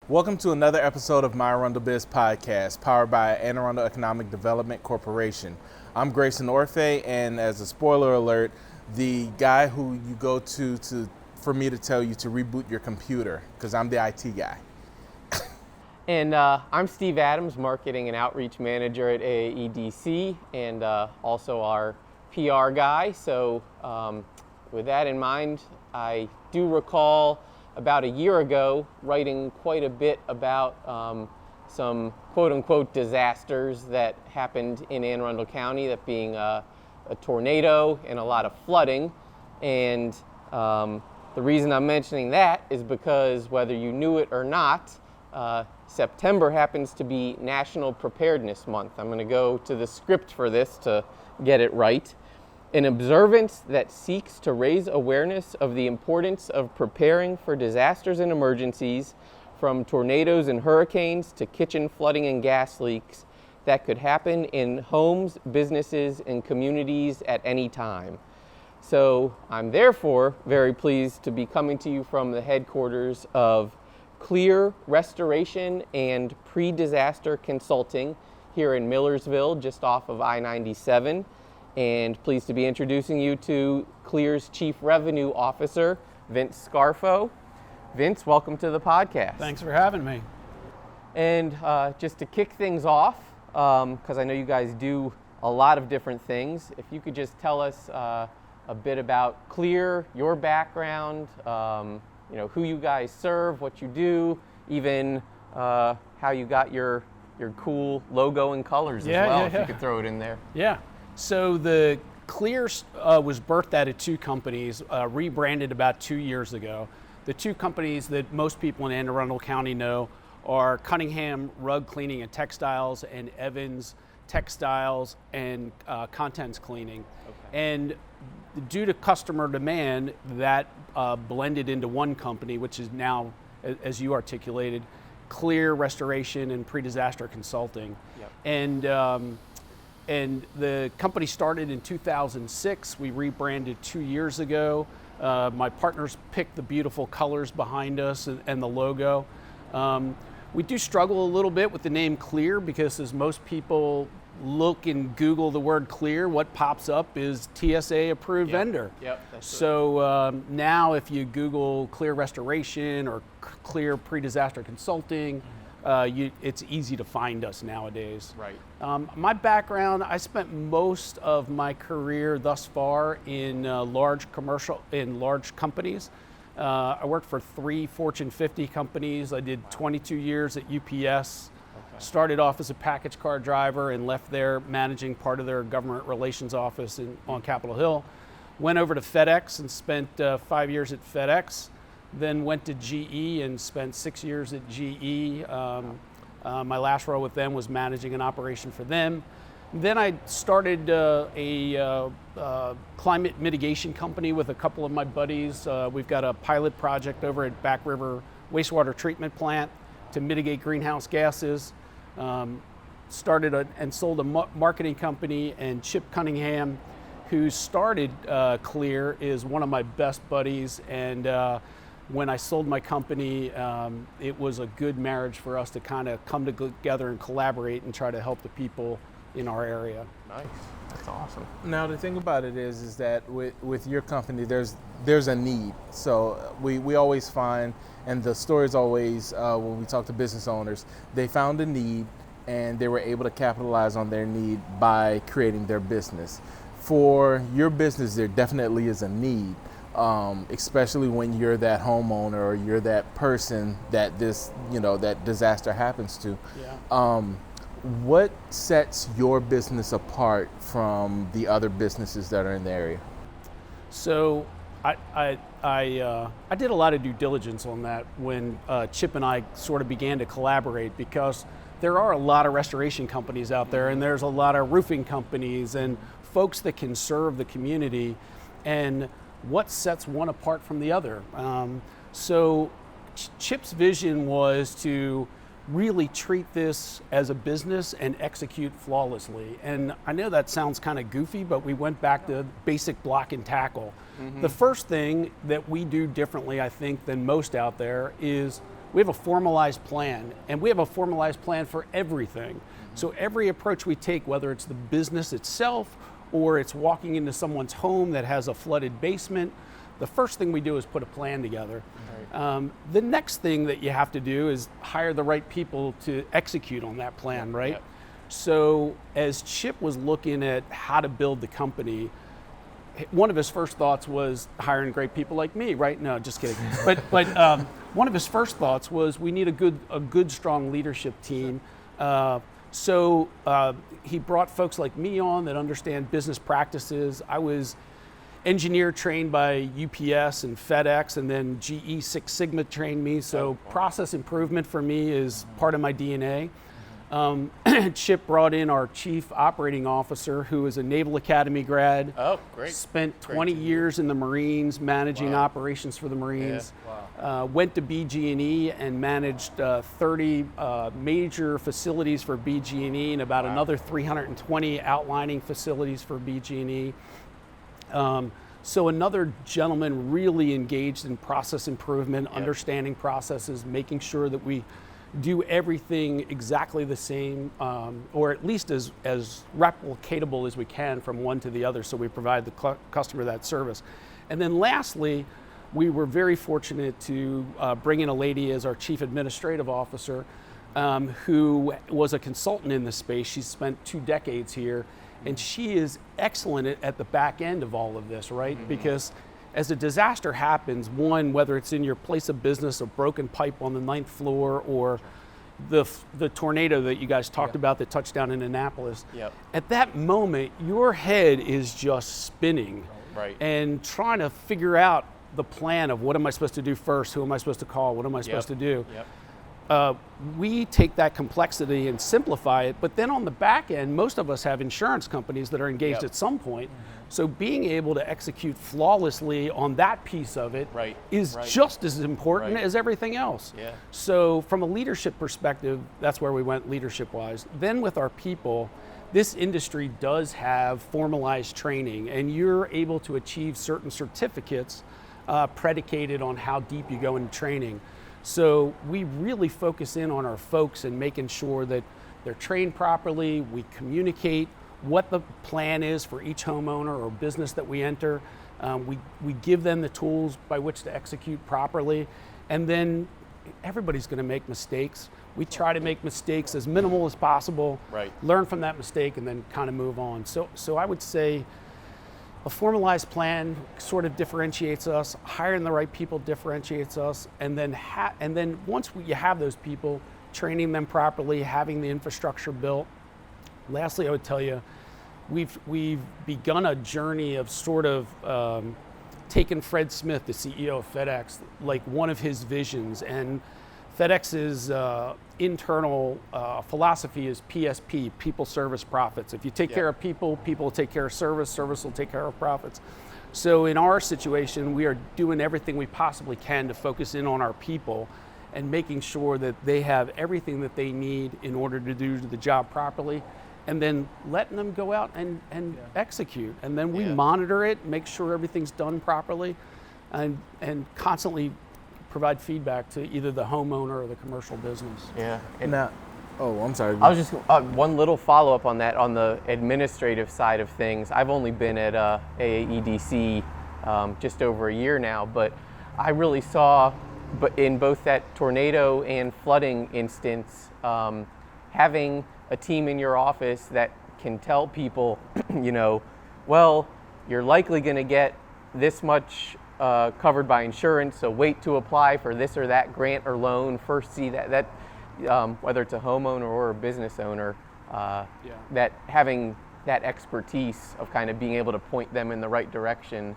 Welcome to another episode of My ArundelBiz podcast, powered by Anne Arundel Economic Development Corporation. I'm Grayson Orfe, and as a spoiler alert, the guy who you go to for me to tell you to reboot your computer, because I'm the IT guy. And I'm Steve Adams, Marketing and Outreach Manager at AAEDC, and also our PR guy. So with that in mind, I do recall about a year ago writing quite a bit about some quote-unquote disasters that happened in Anne Arundel County, that being a tornado and a lot of flooding. And the reason I'm mentioning that is because, whether you knew it or not, September happens to be National Preparedness Month. I'm going to go to the script for this to get it right. An observance that seeks to raise awareness of the importance of preparing for disasters and emergencies, from tornadoes and hurricanes to kitchen flooding and gas leaks, that could happen in homes, businesses, and communities at any time. So I'm therefore very pleased to be coming to you from the headquarters of Clear Restoration and Pre-Disaster Consulting here in Millersville, just off of I-97. And pleased to be introducing you to Clear's Chief Revenue Officer, Vince Scarfo. Vince, welcome to the podcast. Thanks for having me. And just to kick things off, because I know you guys do a lot of different things, if you could just tell us a bit about Clear, your background, who you guys serve, what you do, even how you got your cool logo and colors as well, if you could throw it in there. Yeah. So the Clear was birthed out of two companies, rebranded about 2 years ago. The two companies that most people in Anne Arundel County know are Cunningham Rug Cleaning and Textiles and Evans Textiles and Contents Cleaning. Okay. And due to customer demand, that blended into one company, which is now, as you articulated, Clear Restoration and Pre-Disaster Consulting. Yep. And the company started in 2006. We rebranded 2 years ago. My partners picked the beautiful colors behind us and the logo. We do struggle a little bit with the name Clear, because as most people look and Google the word Clear, what pops up is TSA approved vendor. Yep, that's so now if you Google Clear Restoration or Clear Pre-Disaster Consulting, it's easy to find us nowadays. Right. My background, I spent most of my career thus far in large companies. I worked for 3 Fortune 50 companies. I did 22 years at UPS. Okay. Started off as a package car driver and left there managing part of their government relations office on Capitol Hill. Went over to FedEx and spent 5 years at FedEx. Then went to GE and spent 6 years at GE. My last role with them was managing an operation for them. Then I started a climate mitigation company with a couple of my buddies. We've got a pilot project over at Back River Wastewater Treatment Plant to mitigate greenhouse gases. Started and sold a marketing company, and Chip Cunningham, who started Clear, is one of my best buddies. And when I sold my company, it was a good marriage for us to kind of come together and collaborate and try to help the people in our area. Nice. That's awesome. Now the thing about it is that with your company, there's a need. So we always find, and the story is always when we talk to business owners, they found a need and they were able to capitalize on their need by creating their business. For your business, there definitely is a need. Especially when you're that homeowner or you're that person that that disaster happens to. Yeah. What sets your business apart from the other businesses that are in the area? So I did a lot of due diligence on that when Chip and I sort of began to collaborate, because there are a lot of restoration companies out there, and there's a lot of roofing companies and folks that can serve the community, and what sets one apart from the other. So Chip's vision was to really treat this as a business and execute flawlessly. And I know that sounds kind of goofy, but we went back to basic block and tackle. The first thing that we do differently, I think, than most out there is we have a formalized plan, and we have a formalized plan for everything. So every approach we take, whether it's the business itself or it's walking into someone's home that has a flooded basement, the first thing we do is put a plan together. The next thing that you have to do is hire the right people to execute on that plan, right? Yep. So as Chip was looking at how to build the company, one of his first thoughts was hiring great people like me, right? No, just kidding. But one of his first thoughts was we need a good, strong leadership team. So he brought folks like me on that understand business practices. I was engineer trained by UPS and FedEx, and then GE Six Sigma trained me. So process improvement for me is part of my DNA. Chip brought in our chief operating officer, who is a Naval Academy grad. Oh, great. Spent 20 years in the Marines managing operations for the Marines. Yeah. Went to BG&E and managed 30 major facilities for BG&E and about another 320 outlining facilities for BG&E. So another gentleman really engaged in process improvement, understanding processes, making sure that we do everything exactly the same, or at least as replicatable as we can from one to the other, so we provide the customer that service. And then lastly, we were very fortunate to bring in a lady as our chief administrative officer, who was a consultant in the space. She's spent 2 decades here, and she is excellent at the back end of all of this, right? Because as a disaster happens, one, whether it's in your place of business, a broken pipe on the 9th floor, or the tornado that you guys talked about that touched down in Annapolis, at that moment, your head is just spinning and trying to figure out the plan of what am I supposed to do first, who am I supposed to call, what am I supposed to do? We take that complexity and simplify it, but then on the back end, most of us have insurance companies that are engaged at some point. So being able to execute flawlessly on that piece of it is just as important as everything else. So from a leadership perspective, that's where we went leadership-wise. Then with our people, this industry does have formalized training, and you're able to achieve certain certificates predicated on how deep you go into training. So we really focus in on our folks and making sure that they're trained properly. We communicate what the plan is for each homeowner or business that we enter. We give them the tools by which to execute properly. And then everybody's going to make mistakes. We try to make mistakes as minimal as possible, learn from that mistake, and then kind of move on. So I would say a formalized plan sort of differentiates us. Hiring the right people differentiates us, and then once you have those people, training them properly, having the infrastructure built. Lastly, I would tell you, we've begun a journey of sort of taking Fred Smith, the CEO of FedEx, like one of his visions, and FedEx's internal philosophy is PSP, people, service, profits. If you take care of people, people will take care of service, service will take care of profits. So in our situation, we are doing everything we possibly can to focus in on our people and making sure that they have everything that they need in order to do the job properly, and then letting them go out and execute. And then we monitor it, make sure everything's done properly, and constantly provide feedback to either the homeowner or the commercial business. And now, I'm sorry. I was just, one little follow-up on that, on the administrative side of things. I've only been at AAEDC just over a year now, but I really saw, in both that tornado and flooding instance, having a team in your office that can tell people, well, you're likely going to get this much covered by insurance, so wait to apply for this or that grant or loan. First see that whether it's a homeowner or a business owner, that having that expertise of kind of being able to point them in the right direction,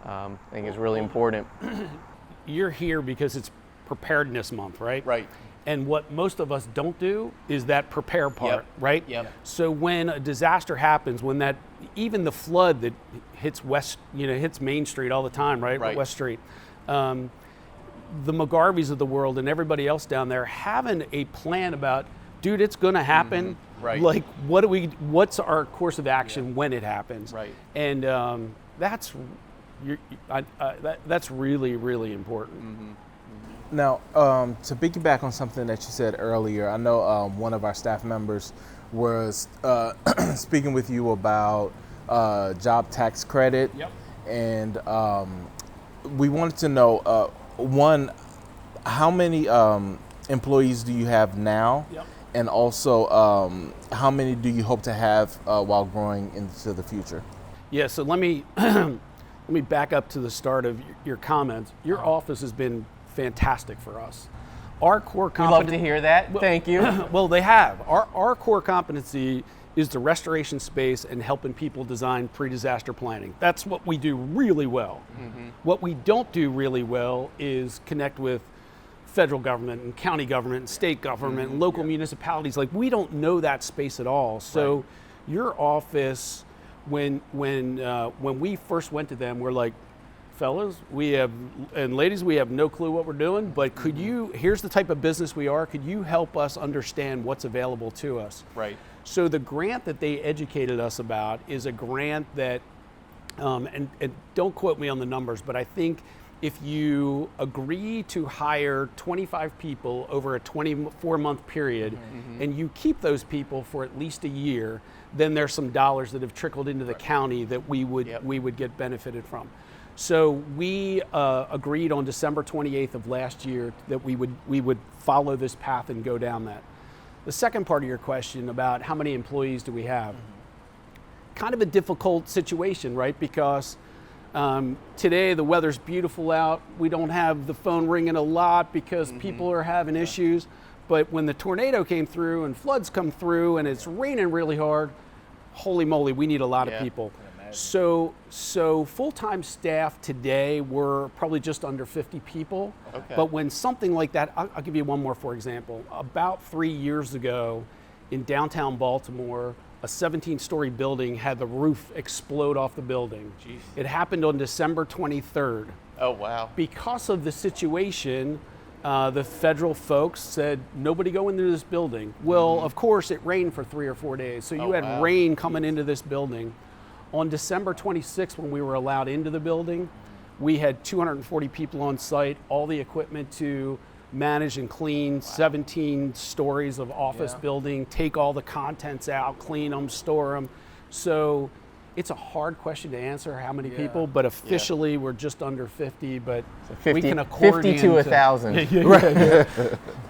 I think is really important. You're here because it's Preparedness Month, right? Right. And what most of us don't do is that prepare part, right? So when a disaster happens, when even the flood that hits hits Main Street all the time, right? West Street. the McGarveys of the world and everybody else down there having a plan about, dude, it's going to happen. Right. Like, what's our course of action when it happens? Right. And that's really, really important. Now, to piggyback on something that you said earlier, I know one of our staff members was speaking with you about job tax credit. Yep. And we wanted to know, one, how many employees do you have now? Yep. And also, how many do you hope to have while growing into the future? Yeah, so let me let me back up to the start of your comments. Your office has been fantastic for us. Our core We'd love to competency. hear that. Thank you. Well, they have. Our core competency is the restoration space and helping people design pre-disaster planning. That's what we do really well. What we don't do really well is connect with federal government and county government and state government and local municipalities. Like, we don't know that space at all. So your office, when we first went to them, we're like, fellas, and ladies, we have no clue what we're doing, but could you, here's the type of business we are, could you help us understand what's available to us? Right. So the grant that they educated us about is a grant that, and don't quote me on the numbers, but I think if you agree to hire 25 people over a 24-month period, and you keep those people for at least a year, then there's some dollars that have trickled into the county that we would get benefited from. So we agreed on December 28th of last year that we would follow this path and go down that. The second part of your question about how many employees do we have? Kind of a difficult situation, right? Because today the weather's beautiful out. We don't have the phone ringing a lot because people are having issues. But when the tornado came through and floods come through and it's raining really hard, holy moly, we need a lot of people. So full-time staff today, we're probably just under 50 people. Okay. But when something like that, I'll give you one more for example. About 3 years ago in downtown Baltimore, a 17-story building had the roof explode off the building. Jeez. It happened on December 23rd. Oh, wow. Because of the situation, the federal folks said, nobody go into this building. Well, of course, it rained for 3 or 4 days. So you had rain coming into this building. On December 26th, when we were allowed into the building, we had 240 people on site, all the equipment to manage and clean 17 stories of office building, take all the contents out, clean them, store them. So it's a hard question to answer, how many people, but officially we're just under 50, but So 50, we can accordion 50 to 1,000.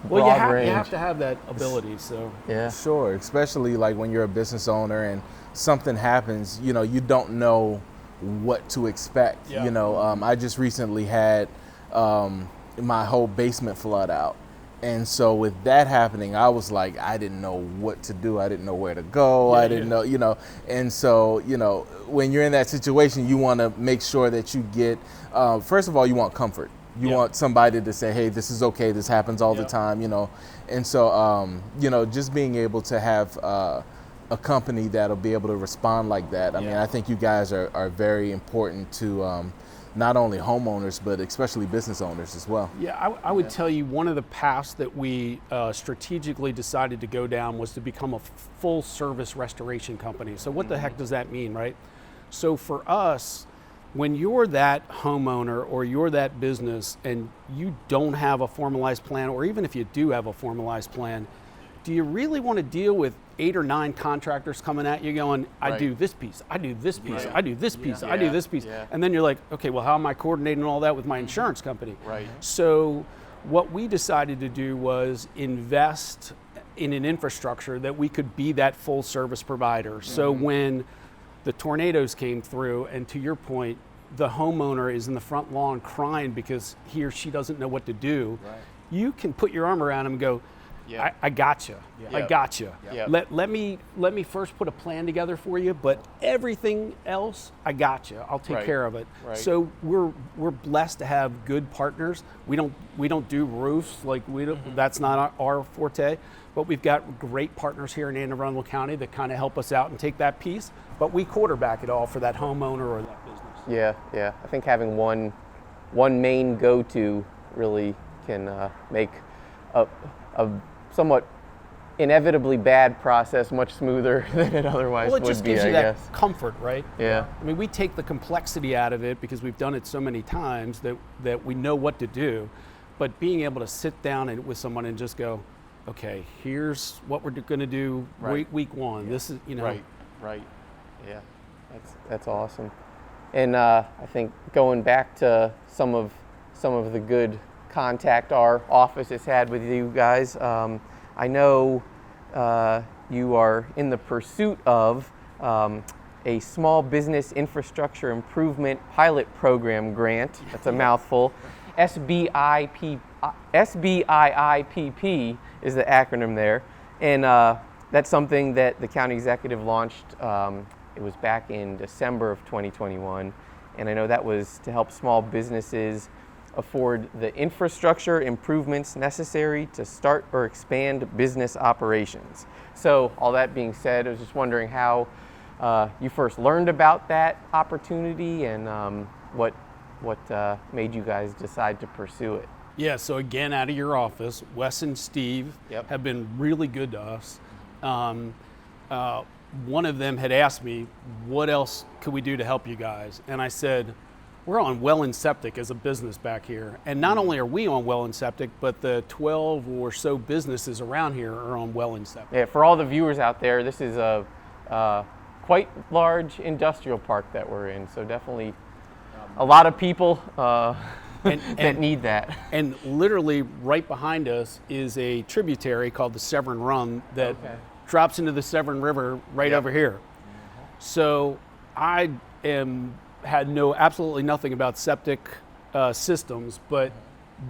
Well, you range. have to have that ability, so. Yeah. Sure, especially like when you're a business owner and something happens, you know, you don't know what to expect. Yeah. You know, I just recently had my whole basement flood out. And so with that happening, I was like, I didn't know what to do. I didn't know where to go. I didn't know, you know. And so, you know, when you're in that situation, you want to make sure that you get, first of all, you want comfort. You want somebody to say, hey, this is okay. This happens all the time, you know. And so, you know, just being able to have a company that'll be able to respond like that. I mean, I think you guys are very important to not only homeowners, but especially business owners as well. Yeah, I would tell you one of the paths that we strategically decided to go down was to become a full service restoration company. So what the heck does that mean, right? So for us, when you're that homeowner or you're that business and you don't have a formalized plan, or even if you do have a formalized plan, do you really want to deal with 8 or 9 contractors coming at you going, I do this piece, I do this piece, I do this piece, I do this piece. And then you're like, okay, well, how am I coordinating all that with my insurance company? Right. So what we decided to do was invest in an infrastructure that we could be that full service provider. So when the tornadoes came through, and to your point, the homeowner is in the front lawn crying because he or she doesn't know what to do, you can put your arm around him and go, I gotcha. I gotcha. Let me first put a plan together for you, but everything else, I gotcha. I'll take care of it. So we're blessed to have good partners. We don't do roofs, like that's not our forte, but we've got great partners here in Anne Arundel County that kind of help us out and take that piece. But we quarterback it all for that homeowner or that business. Yeah. I think having one main go-to really can make a somewhat inevitably bad process much smoother than it otherwise Well, it would just be, gives I you guess. that comfort, right? Yeah. I mean, we take the complexity out of it because we've done it so many times that we know what to do. But being able to sit down with someone and just go, okay, here's what we're going to do week one. This is, Right. Yeah. That's awesome. And I think going back to some of the good contact our office has had with you guys, I know you are in the pursuit of a small business infrastructure improvement pilot program grant. That's a mouthful. SBIIPP is the acronym there. And that's something that the county executive launched. It was back in December of 2021. And I know that was to help small businesses afford the infrastructure improvements necessary to start or expand business operations. So all that being said, I was just wondering how you first learned about that opportunity and what made you guys decide to pursue it. Yeah, so again, out of your office, Wes and Steve have been really good to us. One of them had asked me, what else could we do to help you guys? And I said, we're on Well and Septic as a business back here. And not only are we on Well and Septic, but the 12 or so businesses around here are on Well and Septic. Yeah, for all the viewers out there, this is a quite large industrial park that we're in. So definitely a lot of people that need that. And literally right behind us is a tributary called the Severn Run that drops into the Severn River right over here. So I had absolutely nothing about septic systems, but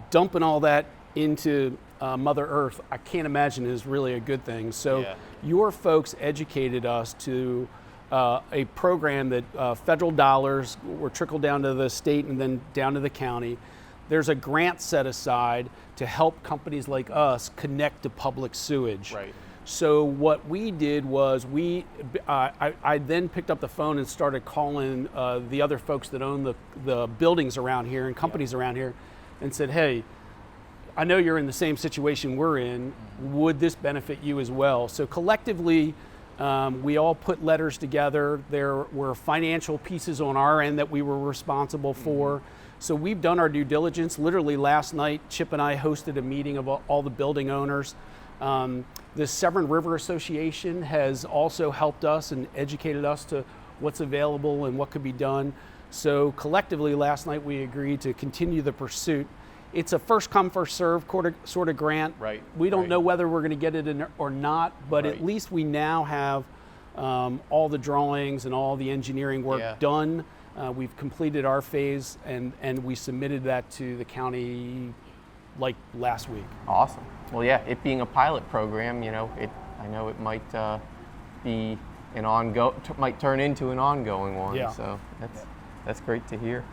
dumping all that into Mother Earth, I can't imagine is really a good thing. So your folks educated us to a program that federal dollars were trickled down to the state and then down to the county. There's a grant set aside to help companies like us connect to public sewage. Right. So what we did was I then picked up the phone and started calling the other folks that own the buildings around here and companies around here and said, hey, I know you're in the same situation we're in. Would this benefit you as well? So collectively, we all put letters together. There were financial pieces on our end that we were responsible for. So we've done our due diligence. Literally last night, Chip and I hosted a meeting of all the building owners. The Severn River Association has also helped us and educated us to what's available and what could be done. So collectively last night we agreed to continue the pursuit. It's a first come, first serve sort of grant. Right. We don't know whether we're going to get it in or not, but at least we now have all the drawings and all the engineering work done. We've completed our phase and we submitted that to the county like last week. Awesome. Well, yeah, it being a pilot program, I know it might be might turn into an ongoing one. Yeah. So that's great to hear.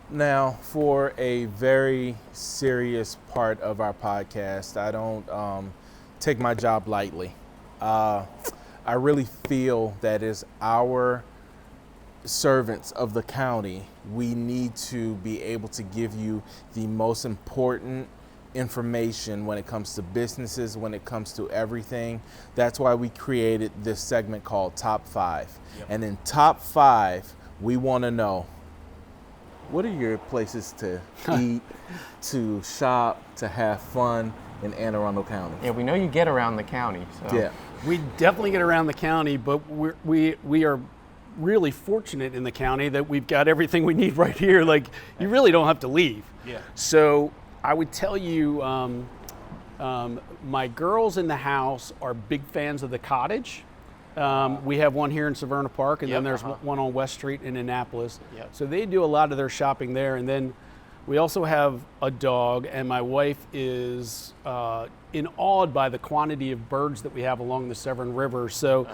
Now, for a very serious part of our podcast, I don't take my job lightly. I really feel that as our servants of the county, we need to be able to give you the most important information when it comes to businesses, when it comes to everything. That's why we created this segment called Top 5. And in Top 5, we want to know, what are your places to eat, to shop, to have fun in Anne Arundel County? Yeah, we know you get around the county. So. Yeah. We definitely get around the county, but we are really fortunate in the county that we've got everything we need right here. Like, you really don't have to leave. Yeah. So I would tell you, my girls in the house are big fans of the Cottage. We have one here in Severna Park, and then there's one on West Street in Annapolis. So they do a lot of their shopping there. And then we also have a dog, and my wife is awed by the quantity of birds that we have along the Severn River. So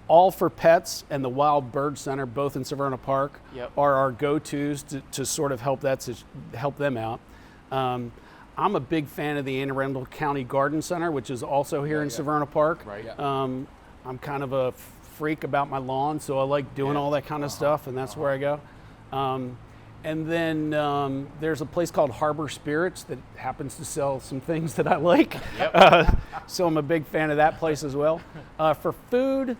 All for Pets and the Wild Bird Center, both in Severna Park, are our go-tos to sort of help them out. I'm a big fan of the Anne Arundel County Garden Center, which is also here in Severna Park. I'm kind of a freak about my lawn, so I like doing all that kind of stuff, and that's where I go. And then there's a place called Harbor Spirits that happens to sell some things that I like. Yep. So I'm a big fan of that place as well. For food,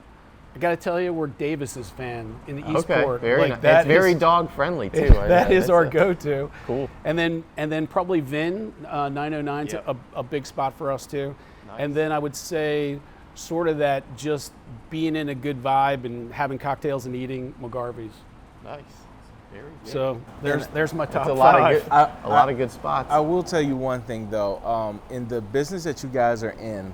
I got to tell you, we're Davis's fan in the Eastport. Very nice. It's very dog friendly too. That is our go-to. Cool. And then probably Vin 909's a big spot for us too. Nice. And then I would say sort of that just being in a good vibe and having cocktails and eating McGarvey's. Nice. Very good. So there's my top That's a lot five. of good, a lot of good spots. I will tell you one thing though, in the business that you guys are in,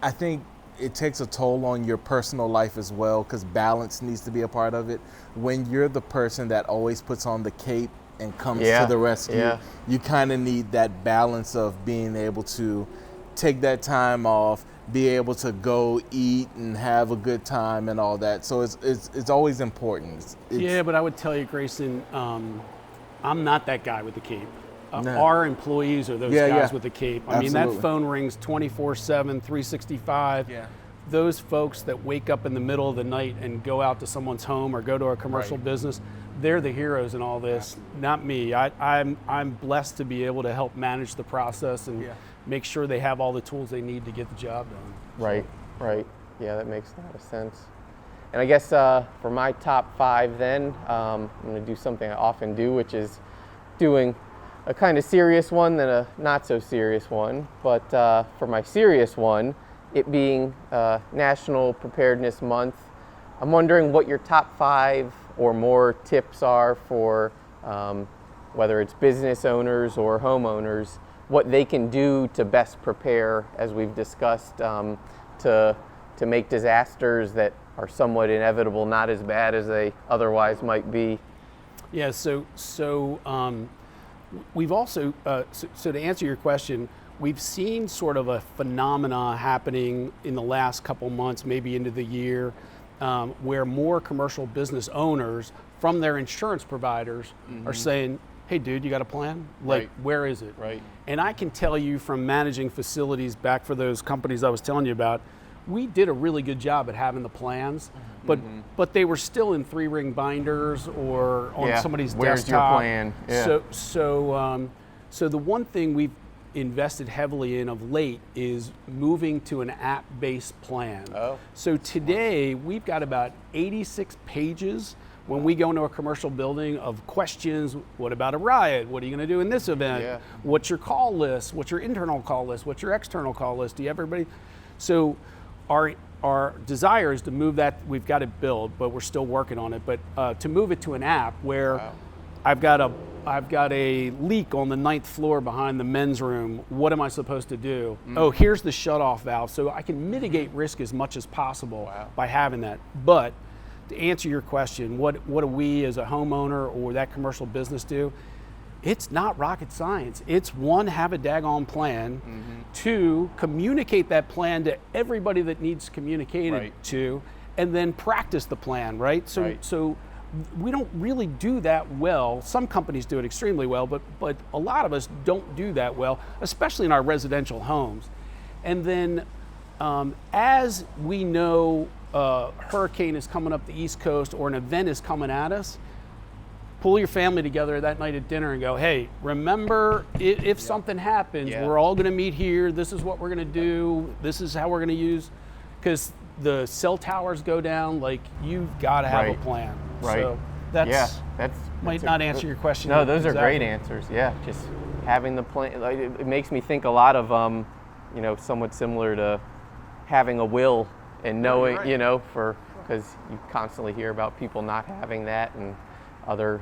I think it takes a toll on your personal life as well, because balance needs to be a part of it. When you're the person that always puts on the cape and comes to the rescue, you kind of need that balance of being able to take that time off, be able to go eat and have a good time and all that. So it's always important. Yeah, but I would tell you, Grayson, I'm not that guy with the cape. No. Our employees are those guys with the cape. I mean, that phone rings 24/7, 365. Yeah. Those folks that wake up in the middle of the night and go out to someone's home or go to a commercial business, they're the heroes in all this, not me. I'm blessed to be able to help manage the process and make sure they have all the tools they need to get the job done. Right. Yeah, that makes a lot of sense. And I guess for my top five then, I'm going to do something I often do, which is doing a kind of serious one than a not so serious one. But for my serious one, it being National Preparedness Month, I'm wondering what your top five or more tips are for whether it's business owners or homeowners, what they can do to best prepare, as we've discussed, to make disasters that are somewhat inevitable not as bad as they otherwise might be. Yeah, so we've also, so to answer your question, we've seen sort of a phenomena happening in the last couple months, maybe into the year, where more commercial business owners from their insurance providers are saying, hey dude, you got a plan? Like, where is it? Right. And I can tell you from managing facilities back for those companies I was telling you about, we did a really good job at having the plans, but they were still in 3-ring binders or on somebody's Where's desktop. Your plan? Yeah. So the one thing we've invested heavily in of late is moving to an app-based plan. Oh. So today we've got about 86 pages when we go into a commercial building of questions. What about a riot? What are you going to do in this event? Yeah. What's your call list? What's your internal call list? What's your external call list? Do you have everybody? So our desire is to move that. We've got it built, but we're still working on it. But to move it to an app where I've got a leak on the 9th floor behind the men's room. What am I supposed to do? Oh, here's the shutoff valve. So I can mitigate risk as much as possible by having that. But to answer your question, what do we as a homeowner or that commercial business do? It's not rocket science. It's one, have a daggone plan. 2, communicate that plan to everybody that needs communicated to, and then practice the plan, right? So we don't really do that well. Some companies do it extremely well, but a lot of us don't do that well, especially in our residential homes. And then as we know a hurricane is coming up the East Coast or an event is coming at us, pull your family together that night at dinner and go, hey, remember if something happens, we're all gonna meet here, this is what we're gonna do, this is how we're gonna use, because the cell towers go down, like you've gotta have a plan. So that's might not answer your question. No, those are great answers. Yeah, just having the plan, like, it makes me think a lot of, somewhat similar to having a will and knowing, because you constantly hear about people not having that and other,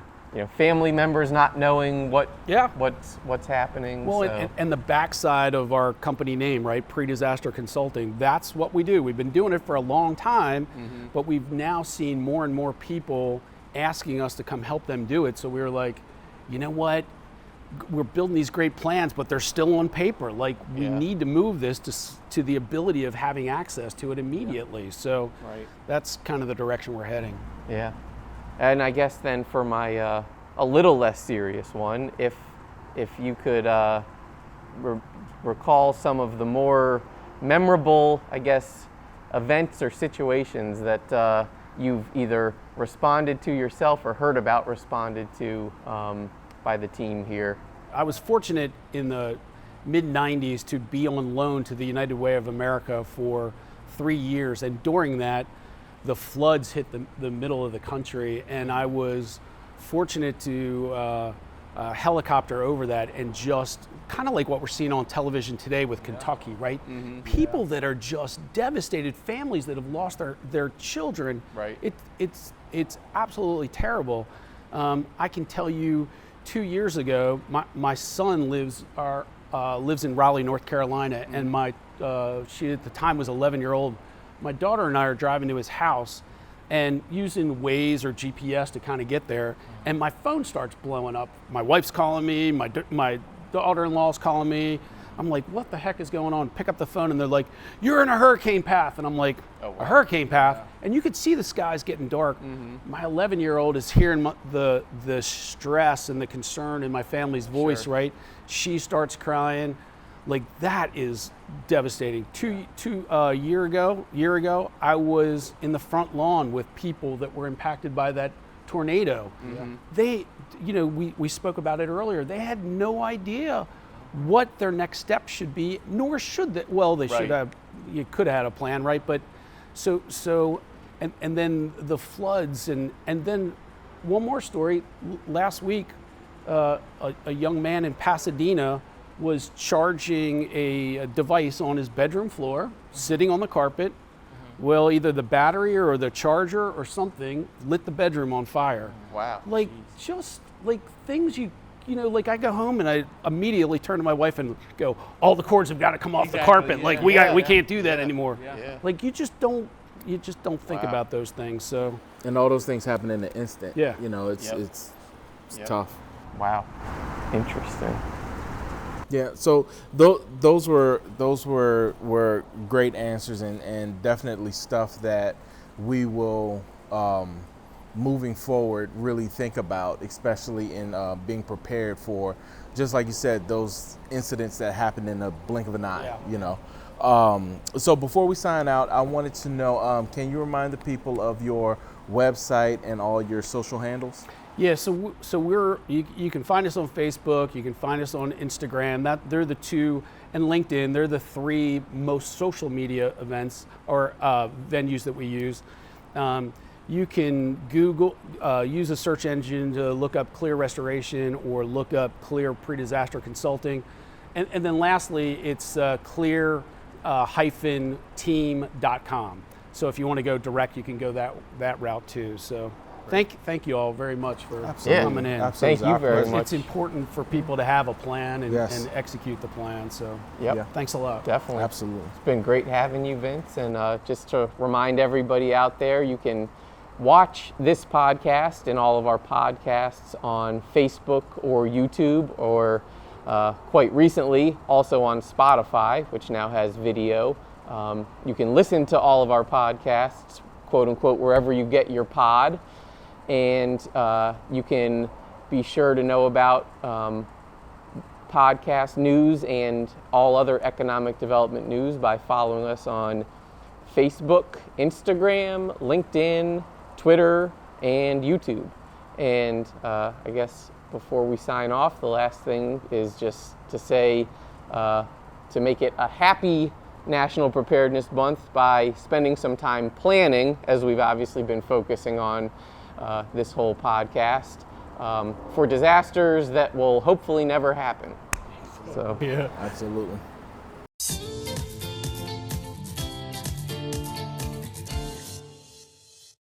family members not knowing what's happening. Well, so. and the backside of our company name, right, Pre-Disaster Consulting, that's what we do. We've been doing it for a long time, but we've now seen more and more people asking us to come help them do it. So we were like, you know what? We're building these great plans, but they're still on paper. Like, we need to move this to the ability of having access to it immediately. So that's kind of the direction we're heading. Yeah. And I guess then for my a little less serious one, if you could recall some of the more memorable, I guess, events or situations that you've either responded to yourself or heard about responded to by the team here? I was fortunate in the mid-90s to be on loan to the United Way of America for 3 years, and during that, the floods hit the middle of the country, and I was fortunate to helicopter over that, and just kind of like what we're seeing on television today with Kentucky, right? Mm-hmm. People that are just devastated, families that have lost their children. Right. It's absolutely terrible. I can tell you, 2 years ago, my son lives in Raleigh, North Carolina, and she at the time was 11-year-old. My daughter and I are driving to his house and using Waze or GPS to kind of get there, and my phone starts blowing up. My wife's calling me, my daughter-in-law's calling me. I'm like, what the heck is going on? Pick up the phone, and they're like, you're in a hurricane path. And I'm like, oh, wow. A hurricane path? Yeah. And you could see the skies getting dark. Mm-hmm. My 11-year-old is hearing the stress and the concern in my family's voice, sure. Right? She starts crying. Like, that is devastating. A year ago, I was in the front lawn with people that were impacted by that tornado. Mm-hmm. We spoke about it earlier. They had no idea what their next step should be, nor should they. Well, they should have. You could have had a plan, right? But and then the floods, and then one more story. Last week, a young man in Pasadena was charging a device on his bedroom floor, sitting on the carpet. Mm-hmm. Well, either the battery or the charger or something lit the bedroom on fire. Wow. Like, just like things like I go home and I immediately turn to my wife and go, all the cords have got to come off the carpet. Yeah, like we can't do that anymore. Yeah. Like you just don't think about those things. So, and all those things happen in an instant. Yeah. It's tough. Wow. Interesting. Yeah, so those were great answers, and definitely stuff that we will moving forward really think about, especially in being prepared for, just like you said, those incidents that happen in a blink of an eye. Yeah. So before we sign out, I wanted to know, can you remind the people of your website and all your social handles? Yeah, so you can find us on Facebook, you can find us on Instagram. They're the two, and LinkedIn. They're the three most social media events or venues that we use. You can Google, use a search engine to look up Clear Restoration or look up Clear Pre-Disaster Consulting, and then lastly, it's clear-team.com. So if you want to go direct, you can go that route too. So. Thank you all very much for coming in. Absolutely. Thank you very much. It's important for people to have a plan and execute the plan. So thanks a lot. Definitely. Absolutely. It's been great having you, Vince. And just to remind everybody out there, you can watch this podcast and all of our podcasts on Facebook or YouTube, or quite recently also on Spotify, which now has video. You can listen to all of our podcasts, quote unquote, wherever you get your pod. And you can be sure to know about podcast news and all other economic development news by following us on Facebook, Instagram, LinkedIn, Twitter, and YouTube. And I guess before we sign off, the last thing is just to say, to make it a happy National Preparedness Month by spending some time planning, as we've obviously been focusing on this whole podcast, for disasters that will hopefully never happen. So, absolutely.